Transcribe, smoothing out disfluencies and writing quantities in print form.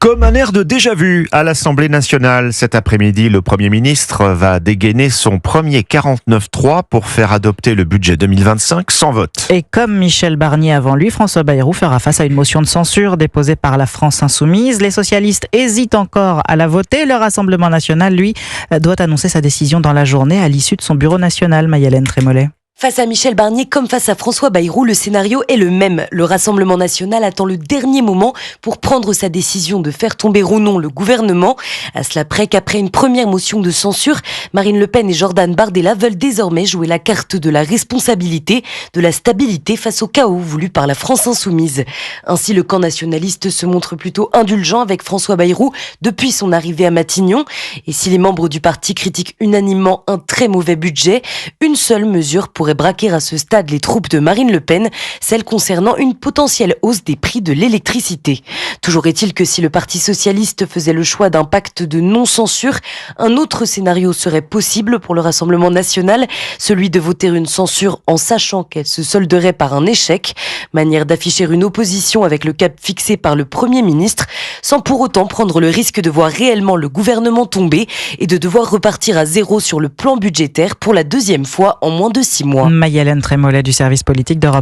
Comme un air de déjà-vu à l'Assemblée nationale, cet après-midi, le Premier ministre va dégainer son premier 49.3 pour faire adopter le budget 2025 sans vote. Et comme Michel Barnier avant lui, François Bayrou fera face à une motion de censure déposée par la France Insoumise. Les socialistes hésitent encore à la voter. Le Rassemblement national, lui, doit annoncer sa décision dans la journée à l'issue de son bureau national. Maï-Hélène Trémollet. Face à Michel Barnier comme face à François Bayrou, le scénario est le même. Le Rassemblement national attend le dernier moment pour prendre sa décision de faire tomber ou non le gouvernement. À cela près qu'après une première motion de censure, Marine Le Pen et Jordan Bardella veulent désormais jouer la carte de la responsabilité, de la stabilité face au chaos voulu par la France Insoumise. Ainsi, le camp nationaliste se montre plutôt indulgent avec François Bayrou depuis son arrivée à Matignon. Et si les membres du parti critiquent unanimement un très mauvais budget, une seule mesure pourrait braquer à ce stade les troupes de Marine Le Pen, celle concernant une potentielle hausse des prix de l'électricité. Toujours est-il que si le Parti socialiste faisait le choix d'un pacte de non-censure, un autre scénario serait possible pour le Rassemblement national, celui de voter une censure en sachant qu'elle se solderait par un échec, manière d'afficher une opposition avec le cap fixé par le Premier ministre, sans pour autant prendre le risque de voir réellement le gouvernement tomber et de devoir repartir à zéro sur le plan budgétaire pour la deuxième fois en moins de 6 mois. Maï-Hélène Trémollet du service politique d'Europe.